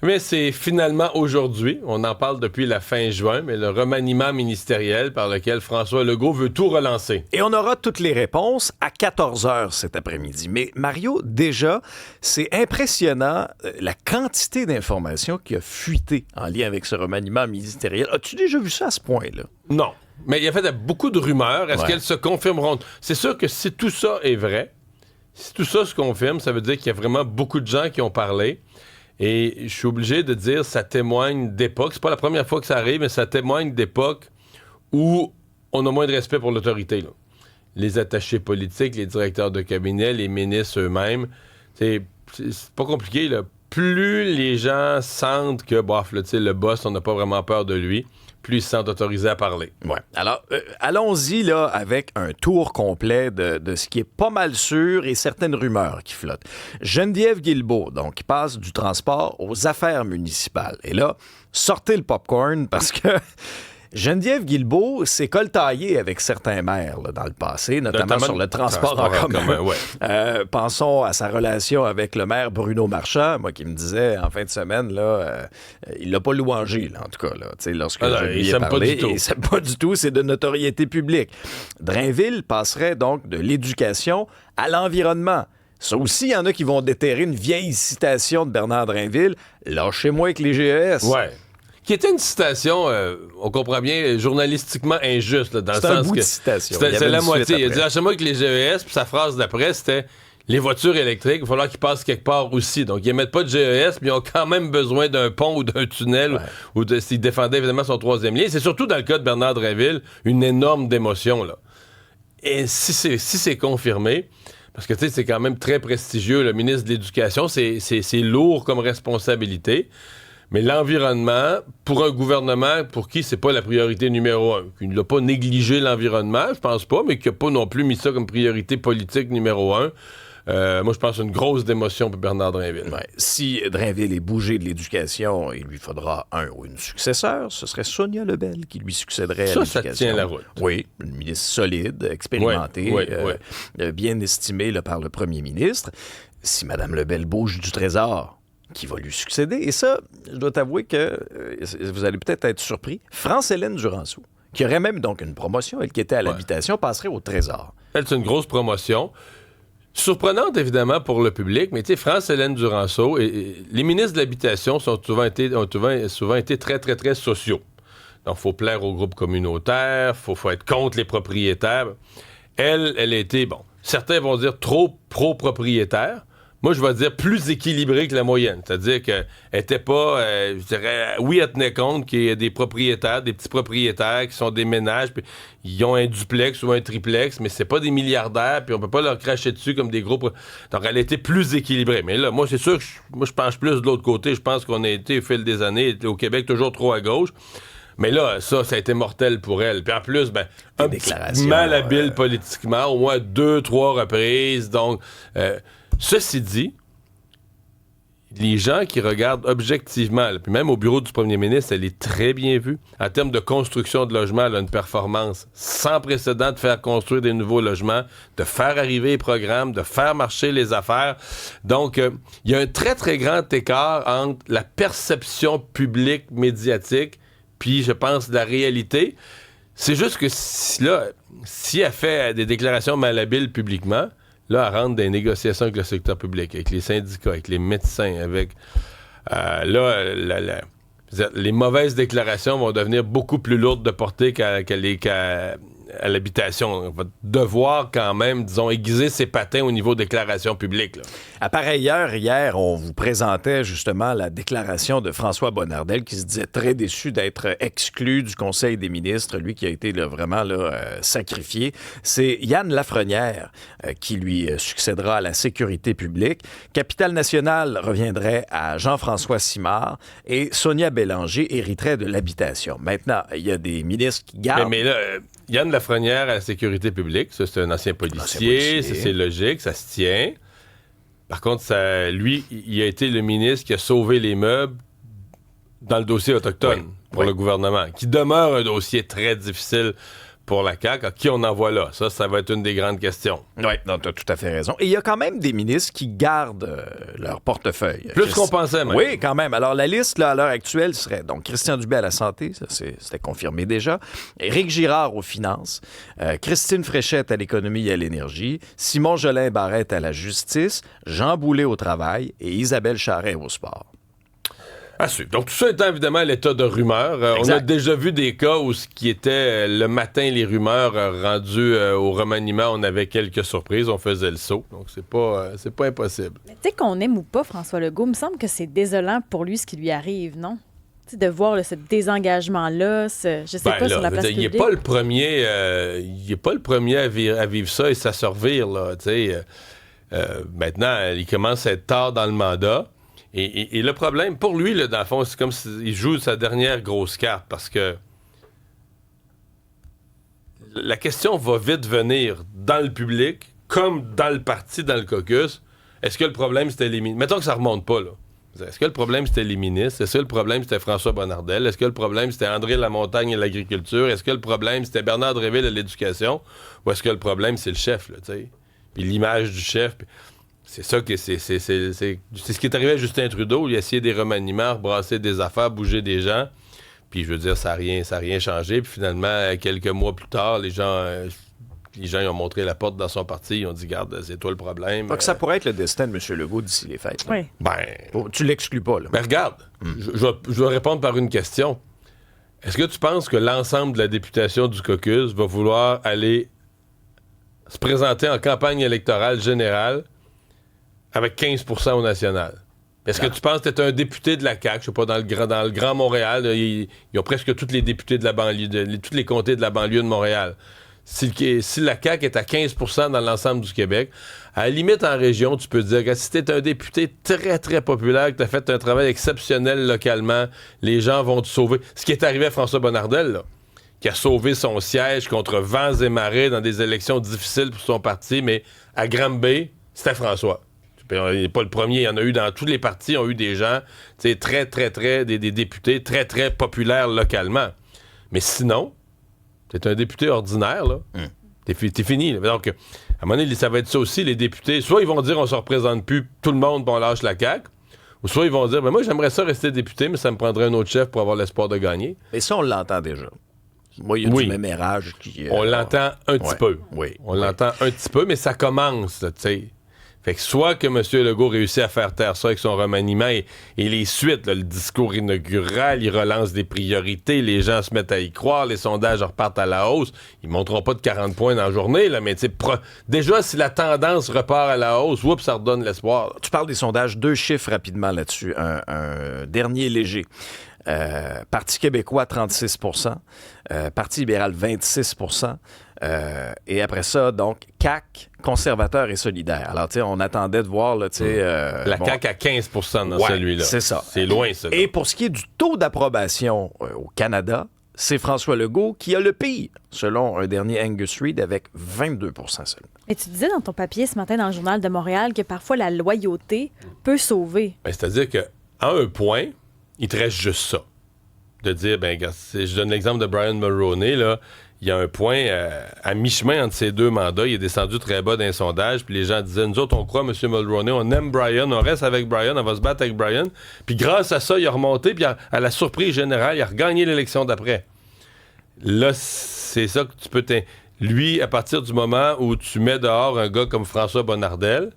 Mais c'est finalement aujourd'hui, on en parle depuis la fin juin, mais le remaniement ministériel par lequel François Legault veut tout relancer. Et on aura toutes les réponses à 14h cet après-midi. Mais Mario, déjà, c'est impressionnant la quantité d'informations qui a fuité en lien avec ce remaniement ministériel. As-tu déjà vu ça à ce point-là? Non. Mais il y a fait beaucoup de rumeurs. Est-ce qu'elles se confirmeront? C'est sûr que si tout ça est vrai, si tout ça se confirme, ça veut dire qu'il y a vraiment beaucoup de gens qui ont parlé. Et je suis obligé de dire, ça témoigne d'époque. C'est pas la première fois que ça arrive, mais ça témoigne d'époque où on a moins de respect pour l'autorité, là. Les attachés politiques, les directeurs de cabinet, les ministres eux-mêmes. C'est pas compliqué, là. Plus les gens sentent que, bof, là, le boss, on n'a pas vraiment peur de lui, plus ils se sentent autorisés à parler. Ouais. Alors, allons-y là avec un tour complet de ce qui est pas mal sûr et certaines rumeurs qui flottent. Geneviève Guilbeault, donc, qui passe du transport aux affaires municipales. Et là, sortez le popcorn parce que Geneviève Guilbeault s'est coltaillée avec certains maires là, dans le passé, notamment sur le transport en commun. Ouais. Pensons à sa relation avec le maire Bruno Marchand, moi qui me disait en fin de semaine, là, il l'a pas louangé, là, en tout cas, là, lorsque je lui ai parlé. Il s'aime pas du tout, c'est de notoriété publique. Drainville passerait donc de l'éducation à l'environnement. Ça aussi, il y en a qui vont déterrer une vieille citation de Bernard Drainville, « Lâchez-moi avec les GES ». Ouais. Qui était une citation, on comprend bien, journalistiquement injuste, là, dans le sens que c'était la moitié. Il a dit lâchez-moi que les GES, puis sa phrase d'après, c'était les voitures électriques, il va falloir qu'ils passent quelque part aussi. Donc, ils émettent pas de GES, mais ils ont quand même besoin d'un pont ou d'un tunnel, s'ils défendaient évidemment son troisième lien. C'est surtout dans le cas de Bernard Drainville, une énorme démotion, là. Et si c'est confirmé, parce que tu sais, c'est quand même très prestigieux, le ministre de l'Éducation, c'est lourd comme responsabilité. Mais l'environnement, pour un gouvernement pour qui c'est pas la priorité numéro un, qui ne l'a pas négligé l'environnement, je pense pas, mais qui n'a pas non plus mis ça comme priorité politique numéro un, moi je pense une grosse démotion pour Bernard Drainville. Ouais. Si Drainville est bougé de l'éducation, il lui faudra un ou une successeur. Ce serait Sonia Lebel qui lui succéderait à l'éducation. Ça tient la route. Oui, une ministre solide, expérimentée, bien estimée là, par le premier ministre. Si Mme Lebel bouge du Trésor, qui va lui succéder. Et ça, je dois t'avouer que vous allez peut-être être surpris. France-Hélène Duranceau, qui aurait même donc une promotion, elle qui était à l'habitation, passerait au Trésor. Elle, c'est une grosse promotion. Surprenante, évidemment, pour le public, mais tu sais, France-Hélène Duranceau, et les ministres de l'Habitation ont souvent été très, très, très sociaux. Donc, il faut plaire aux groupes communautaires, il faut être contre les propriétaires. Elle a été, certains vont dire trop pro-propriétaire. Moi, je vais dire plus équilibrée que la moyenne. C'est-à-dire qu'elle n'était pas, je dirais, oui, elle tenait compte qu'il y a des propriétaires, des petits propriétaires qui sont des ménages, puis ils ont un duplex ou un triplex, mais c'est pas des milliardaires, puis on peut pas leur cracher dessus comme des gros... Donc, elle était plus équilibrée. Mais là, moi, c'est sûr que je penche plus de l'autre côté. Je pense qu'on a été, au fil des années, au Québec, toujours trop à gauche. Mais là, ça a été mortel pour elle. Puis en plus, un petit malhabile politiquement, au moins 2-3 reprises. Donc... ceci dit, les gens qui regardent objectivement, puis même au bureau du premier ministre, elle est très bien vue. En termes de construction de logements, elle a une performance sans précédent de faire construire des nouveaux logements, de faire arriver les programmes, de faire marcher les affaires. Donc, il y a un très, très grand écart entre la perception publique, médiatique, puis, je pense, la réalité. C'est juste que si elle fait des déclarations malhabiles publiquement, là, elle rentre dans les négociations avec le secteur public, avec les syndicats, avec les médecins, avec... les mauvaises déclarations vont devenir beaucoup plus lourdes de portée qu'à l'habitation. On va devoir quand même, disons, aiguiser ses patins au niveau déclaration publique, là. À pareille heure, hier, on vous présentait justement la déclaration de François Bonnardel qui se disait très déçu d'être exclu du Conseil des ministres, lui qui a été vraiment sacrifié. C'est Yann Lafrenière qui lui succédera à la sécurité publique. Capitale nationale reviendrait à Jean-François Simard et Sonia Bélanger hériterait de l'habitation. Maintenant, il y a des ministres qui gardent... Mais là, Yann Lafrenière à la sécurité publique, ça c'est un ancien policier, ça c'est logique, ça se tient. Par contre, lui, il a été le ministre qui a sauvé les meubles dans le dossier autochtone pour le gouvernement, qui demeure un dossier très difficile pour la CAQ, qui on envoie là? Ça va être une des grandes questions. Oui, tu as tout à fait raison. Et il y a quand même des ministres qui gardent leur portefeuille. Plus qu'on pensait, même. Oui, quand même. Alors, la liste, là, à l'heure actuelle, serait donc Christian Dubé à la santé, ça c'était confirmé déjà, Éric Girard aux finances, Christine Fréchette à l'économie et à l'énergie, Simon Jolin-Barrette à la justice, Jean Boulet au travail et Isabelle Charret au sport. À suivre. Donc, tout ça étant évidemment à l'état de rumeur. On a déjà vu des cas où ce qui était le matin, les rumeurs rendues au remaniement, on avait quelques surprises, on faisait le saut. Donc, c'est pas impossible. Mais tu sais, qu'on aime ou pas François Legault, il me semble que c'est désolant pour lui ce qui lui arrive, non? T'sais, de voir là, ce désengagement-là, je sais pas, sur la place publique. Il n'est pas le premier, à vivre ça et ça se revire, là. Maintenant, il commence à être tard dans le mandat. Et le problème, pour lui, là, dans le fond, c'est comme s'il joue sa dernière grosse carte parce que la question va vite venir dans le public, comme dans le parti, dans le caucus. Est-ce que le problème, c'était les ministres? Mettons que ça remonte pas, là. Est-ce que le problème, c'était les ministres? Est-ce que le problème, c'était François Bonnardel? Est-ce que le problème, c'était André Lamontagne et l'agriculture? Est-ce que le problème, c'était Bernard Dréville et l'éducation? Ou est-ce que le problème, c'est le chef, là, tu sais? Puis l'image du chef... C'est ça que c'est ce qui est arrivé à Justin Trudeau. Il a essayé des remaniements, rebrasser des affaires, bouger des gens. Puis je veux dire, ça n'a rien changé. Puis finalement, quelques mois plus tard, les gens ils ont montré la porte dans son parti. Ils ont dit, garde, c'est toi le problème. Donc ça pourrait être le destin de M. Legault d'ici les fêtes. Oui. Tu l'exclus pas, là. Ben regarde, je vais répondre par une question. Est-ce que tu penses que l'ensemble de la députation du caucus va vouloir aller se présenter en campagne électorale générale avec 15% au national? Est-ce que tu penses que tu es un député de la CAQ, je sais pas, dans le Grand Montréal, là, ils ont presque tous les députés de la banlieue, tous les comtés de la banlieue de Montréal. Si la CAQ est à 15% dans l'ensemble du Québec, à la limite en région, tu peux dire que si tu es un député très, très populaire, que tu as fait un travail exceptionnel localement, les gens vont te sauver. Ce qui est arrivé à François Bonnardel, là, qui a sauvé son siège contre vents et marées dans des élections difficiles pour son parti, mais à Granby, c'était François. Il n'est pas le premier. Il y en a eu dans tous les partis, ont eu des gens très, très, très, des députés très, très populaires localement. Mais sinon, t'es un député ordinaire, là. T'es fini. Là. Donc, à un moment donné, ça va être ça aussi, les députés. Soit ils vont dire on se représente plus tout le monde, puis on lâche la CAQ. Ou soit ils vont dire moi, j'aimerais ça rester député, mais ça me prendrait un autre chef pour avoir l'espoir de gagner. Et ça, on l'entend déjà. Moi, il y a du mémérage qui... on l'entend un petit peu. Oui. On l'entend un petit peu, mais ça commence, tu sais. Fait que soit que M. Legault réussit à faire taire ça avec son remaniement et les suites, là, le discours inaugural, il relance des priorités, les gens se mettent à y croire, les sondages repartent à la hausse. Ils ne monteront pas de 40 points dans la journée, là, mais déjà, si la tendance repart à la hausse, ça redonne l'espoir. Là. Tu parles des sondages, 2 chiffres rapidement là-dessus. Un dernier léger. Parti québécois, 36 Parti libéral, 26 et après ça, donc, CAQ, conservateur et solidaire. Alors, tu sais, on attendait de voir, là, tu sais... la CAQ à 15 dans celui-là. C'est ça. C'est loin, ça. Et pour ce qui est du taux d'approbation au Canada, c'est François Legault qui a le pire, selon un dernier Angus Reid, avec 22 seulement. Et tu disais dans ton papier ce matin dans le Journal de Montréal que parfois la loyauté peut sauver. Ben, c'est-à-dire qu'à un point, il te reste juste ça. De dire, je donne l'exemple de Brian Mulroney, là, il y a un point à mi-chemin entre ces deux mandats, il est descendu très bas d'un sondage, puis les gens disaient, nous autres, on croit M. Mulroney, on aime Brian, on reste avec Brian, on va se battre avec Brian. Puis grâce à ça, il a remonté, puis à la surprise générale, il a regagné l'élection d'après. Là, c'est ça que tu peux... Lui, à partir du moment où tu mets dehors un gars comme François Bonnardel,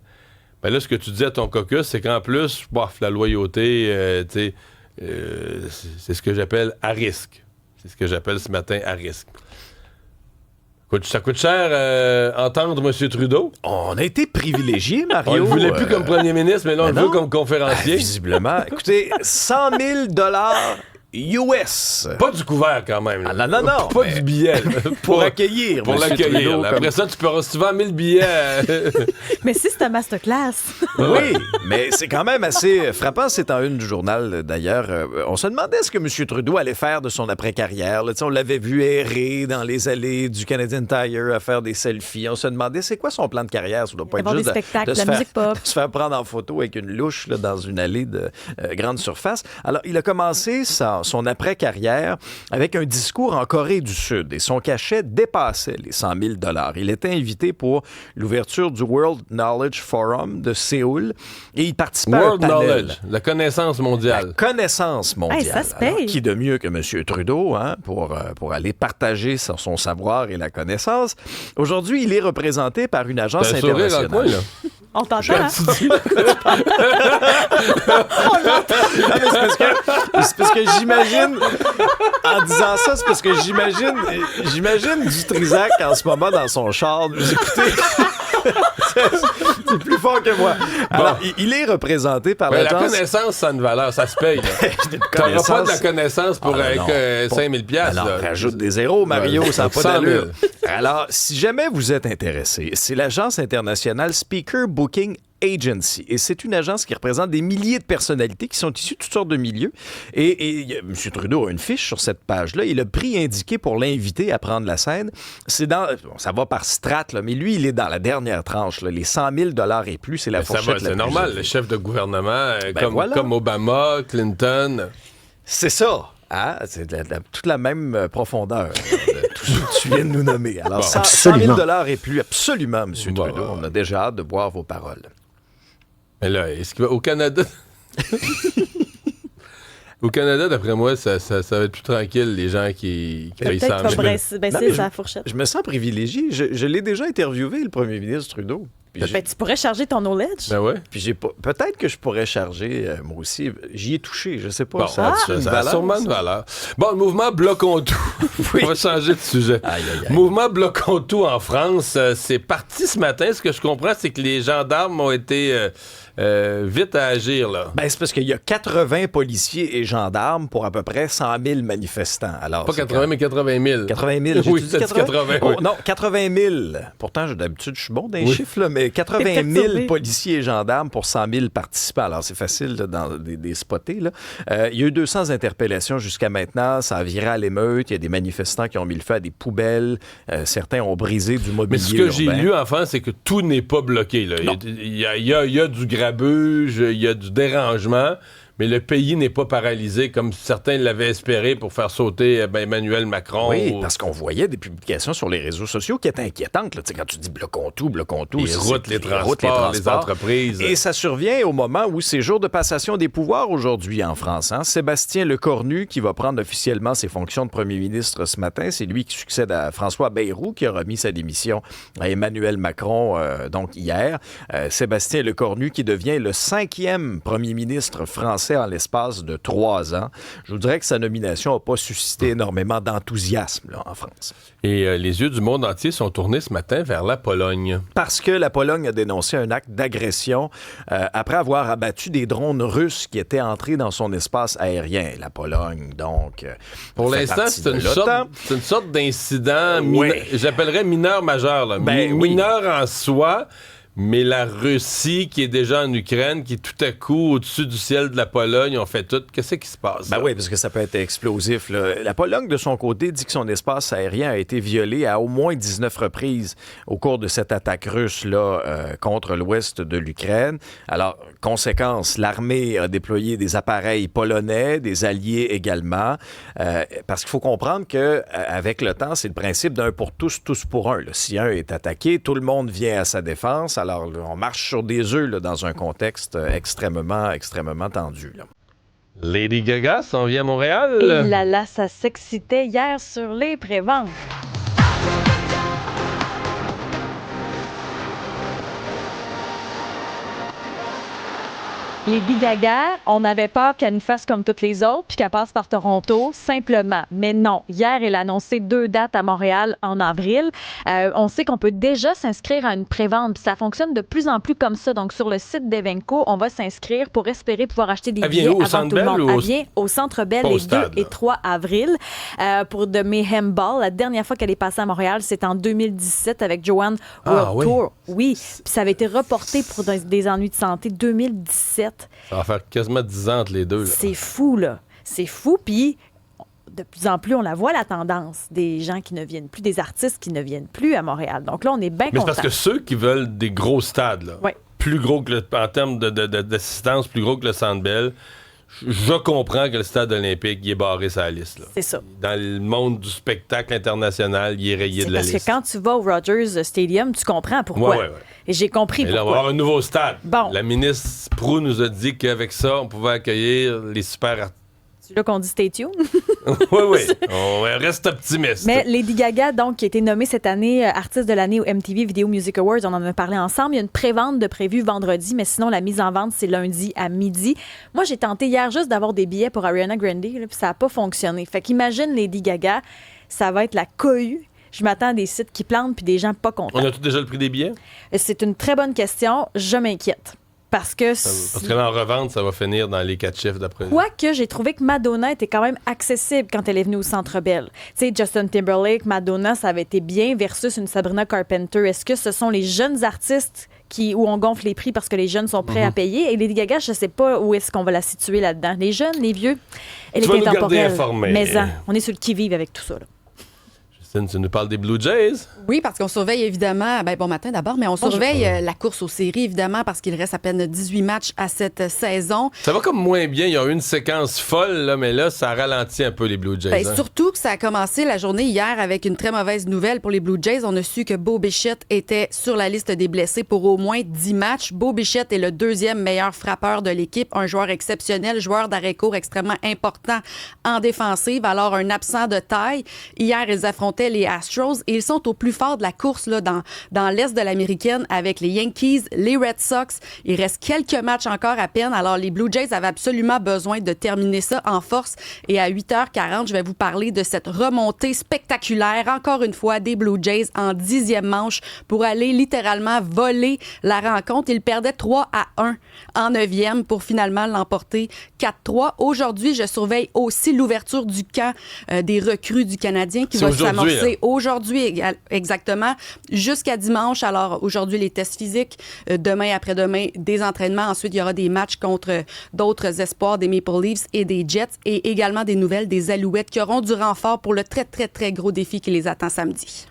ben là, ce que tu dis à ton caucus, c'est qu'en plus, la loyauté, c'est ce que j'appelle à risque. C'est ce que j'appelle ce matin à risque. Ça coûte cher entendre M. Trudeau. On a été privilégiés, Mario. On ne le voulait plus comme premier ministre, mais là, on le veut comme conférencier. Visiblement. Écoutez, 100 000 US. Pas du couvert, quand même. Là. Non. Pas du billet. Pour accueillir. Pour l'accueillir. Après ça, tu vends 1000 billets. Mais si c'est un masterclass. Oui, mais c'est quand même assez frappant. C'est en une du journal, d'ailleurs. On se demandait ce que M. Trudeau allait faire de son après-carrière. Là, on l'avait vu errer dans les allées du Canadian Tire à faire des selfies. On se demandait c'est quoi son plan de carrière. Ça doit pas être juste de la musique pop. De se faire prendre en photo avec une louche là, dans une allée de grande surface. Alors, il a commencé son après-carrière avec un discours en Corée du Sud et son cachet dépassait les 100 000 $. Il était invité pour l'ouverture du World Knowledge Forum de Séoul et il participait à un panel. World Knowledge, la connaissance mondiale. La connaissance mondiale. Hey, ça se paye. Alors, qui de mieux que M. Trudeau pour aller partager son savoir et la connaissance. Aujourd'hui, il est représenté par une agence internationale. Coin, là. On t'entend, hein? C'est parce que j'imagine, en disant ça, c'est parce que j'imagine du Trisac en ce moment dans son char. Vous écoutez, c'est plus fort que moi. Alors, il est représenté par la l'agence... connaissance, ça a une valeur, ça se paye. T'auras pas de la connaissance pour 5 000 $. Alors, rajoute des zéros, Mario, ça n'a pas d'allure. Alors, si jamais vous êtes intéressé, c'est l'agence internationale Speaker Booking Agency. Et c'est une agence qui représente des milliers de personnalités qui sont issues de toutes sortes de milieux. Et M. Trudeau a une fiche sur cette page-là. Il a prix indiqué pour l'inviter à prendre la scène. Ça va par strate, là, mais lui, il est dans la dernière tranche. Là, les 100 000 $ et plus, c'est la fourchette la plus normal, élevée. le chef de gouvernement, voilà. comme Obama, Clinton. C'est ça. Ah, c'est toute la même profondeur de tout ce que tu viens de nous nommer. Alors, 100 000 $ et plus, absolument, M. Trudeau. On a déjà hâte de boire vos paroles. Mais là, est-ce qu'au Canada... Au Canada, d'après moi, ça va être plus tranquille, les gens qui payent 100 000. Peut-être qu'il va baisser sa fourchette. Je me sens privilégié. Je l'ai déjà interviewé, le premier ministre Trudeau. Tu pourrais charger ton knowledge. Ben ouais. Puis peut-être que je pourrais charger, moi aussi. J'y ai touché, je sais pas. Bon, ça a sûrement une valeur. Bon, le mouvement Bloquons tout. Oui. On va changer de sujet. Aïe. Mouvement Bloquons tout en France, c'est parti ce matin. Ce que je comprends, c'est que les gendarmes ont été vite à agir, là. Ben, c'est parce qu'il y a 80 policiers et gendarmes pour à peu près 100 000 manifestants. Alors, Pas 80, mais 80 000. 80 000, j'ai Oui, dit t'as dit 80, Oh, oui. non, 80 000. Pourtant, d'habitude, je suis bon dans les Oui. chiffres, là, mais 80 peut-être 000 sauvé. policiers et gendarmes pour 100 000 participants. Alors, c'est facile là, dans des spotés. Là. Il y a eu 200 interpellations jusqu'à maintenant. Ça a viré à l'émeute. Il y a des manifestants qui ont mis le feu à des poubelles. Certains ont brisé du mobilier Mais ce que j'ai urbain. lu en France, c'est que tout n'est pas bloqué, là. Il y a du grabuge, il y a du dérangement, mais le pays n'est pas paralysé comme certains l'avaient espéré pour faire sauter Emmanuel Macron. Oui, parce qu'on voyait des publications sur les réseaux sociaux qui étaient inquiétantes. Là. Quand tu dis bloquons tout. Les routes, les transports, les entreprises. Et ça survient au moment où c'est jour de passation des pouvoirs aujourd'hui en France. Hein? Sébastien Lecornu, qui va prendre officiellement ses fonctions de premier ministre ce matin, c'est lui qui succède à François Bayrou, qui a remis sa démission à Emmanuel Macron donc hier. Sébastien Lecornu qui devient le 5e premier ministre français en l'espace de 3 ans. Je vous dirais que sa nomination n'a pas suscité énormément d'enthousiasme là, en France. Et les yeux du monde entier sont tournés ce matin vers la Pologne. Parce que la Pologne a dénoncé un acte d'agression après avoir abattu des drones russes qui étaient entrés dans son espace aérien. La Pologne, donc... Pour l'instant, c'est une sorte d'incident, j'appellerais mineur-majeur. Là. Mineur en soi, mais la Russie, qui est déjà en Ukraine, qui tout à coup, au-dessus du ciel de la Pologne, on fait tout. Qu'est-ce qui se passe? Ben oui, parce que ça peut être explosif. Là. La Pologne, de son côté, dit que son espace aérien a été violé à au moins 19 reprises au cours de cette attaque russe-là contre l'ouest de l'Ukraine. Alors, conséquence, l'armée a déployé des appareils polonais, des alliés également, parce qu'il faut comprendre qu'avec le temps, c'est le principe d'un pour tous, tous pour un. Là. Si un est attaqué, tout le monde vient à sa défense. Alors, on marche sur des œufs là, dans un contexte extrêmement tendu. Là. Lady Gaga s'en vient à Montréal. Et là, ça s'excitait hier sur les préventes. Lady Gaga, on avait peur qu'elle nous fasse comme toutes les autres puis qu'elle passe par Toronto, simplement. Mais non, hier, elle a annoncé 2 dates à Montréal en avril. On sait qu'on peut déjà s'inscrire à une prévente. Puis ça fonctionne de plus en plus comme ça. Donc, sur le site d'Evenco, on va s'inscrire pour espérer pouvoir acheter des billets avant tout le monde. Elle vient au Centre Bell les 2 et 3 avril pour The Mayhem Ball. La dernière fois qu'elle est passée à Montréal, c'était en 2017 avec Joanne World Tour. Oui, puis ça avait été reporté pour des ennuis de santé 2017. Ça va faire quasiment 10 ans entre les deux. Là. C'est fou, là. C'est fou, puis de plus en plus, on la voit, la tendance des gens qui ne viennent plus, des artistes qui ne viennent plus à Montréal. Donc là, on est bien Mais contents. c'est parce que ceux qui veulent des gros stades, là, ouais. plus gros que en termes d'assistance, plus gros que le Centre Bell, je comprends que le stade olympique, il est barré sur la liste. Là. C'est ça. Dans le monde du spectacle international, il est rayé de la liste. Parce que quand tu vas au Rogers Stadium, tu comprends pourquoi. Ouais. Et j'ai compris Mais là, on pourquoi. va avoir un nouveau stade. Bon. La ministre Proulx nous a dit qu'avec ça, on pouvait accueillir les super artistes. C'est là qu'on dit stay tuned. Oui. On reste optimiste. Mais Lady Gaga, donc, qui a été nommée cette année artiste de l'année au MTV Video Music Awards, on en a parlé ensemble. Il y a une prévente de prévue vendredi, mais sinon, la mise en vente, c'est lundi à midi. Moi, j'ai tenté hier juste d'avoir des billets pour Ariana Grande, là, puis ça n'a pas fonctionné. Fait qu'imagine Lady Gaga, ça va être la cohue. Je m'attends à des sites qui plantent puis des gens pas contents. On a tout déjà le prix des billets? C'est une très bonne question. Je m'inquiète. Parce que là, en revente, ça va finir dans les 4 chiffres d'après. Quoique, j'ai trouvé que Madonna était quand même accessible quand elle est venue au Centre Bell. Tu sais, Justin Timberlake, Madonna, ça avait été bien versus une Sabrina Carpenter. Est-ce que ce sont les jeunes artistes où on gonfle les prix parce que les jeunes sont prêts à payer? Et Lady Gaga, je ne sais pas où est-ce qu'on va la situer là-dedans. Les jeunes, les vieux, elle est intemporelle. Nous garder informés. Mais on est sur le qui-vive avec tout ça. Là. Justine, tu nous parles des Blue Jays? Oui, parce qu'on surveille évidemment, bon matin d'abord, mais on surveille la course aux séries, évidemment, parce qu'il reste à peine 18 matchs à cette saison. Ça va comme moins bien. Il y a eu une séquence folle, là, mais là, ça ralentit un peu les Blue Jays. Surtout que ça a commencé la journée hier avec une très mauvaise nouvelle pour les Blue Jays. On a su que Bo Bichette était sur la liste des blessés pour au moins 10 matchs. Bo Bichette est le 2e meilleur frappeur de l'équipe, un joueur exceptionnel, joueur d'arrêt-court extrêmement important en défensive, alors un absent de taille. Hier, ils affrontaient les Astros et ils sont au plus fort de la course là, dans l'Est de l'Américaine avec les Yankees, les Red Sox. Il reste quelques matchs encore à peine. Alors, les Blue Jays avaient absolument besoin de terminer ça en force. Et à 8h40, je vais vous parler de cette remontée spectaculaire, encore une fois, des Blue Jays en 10e manche pour aller littéralement voler la rencontre. Ils perdaient 3-1 en 9e pour finalement l'emporter 4-3. Aujourd'hui, je surveille aussi l'ouverture du camp des recrues du Canadien qui va s'amorcer aujourd'hui, exactement, jusqu'à dimanche. Alors, aujourd'hui, les tests physiques. Demain, après-demain, des entraînements. Ensuite, il y aura des matchs contre d'autres espoirs, des Maple Leafs et des Jets. Et également des nouvelles des Alouettes qui auront du renfort pour le très, très, très gros défi qui les attend samedi.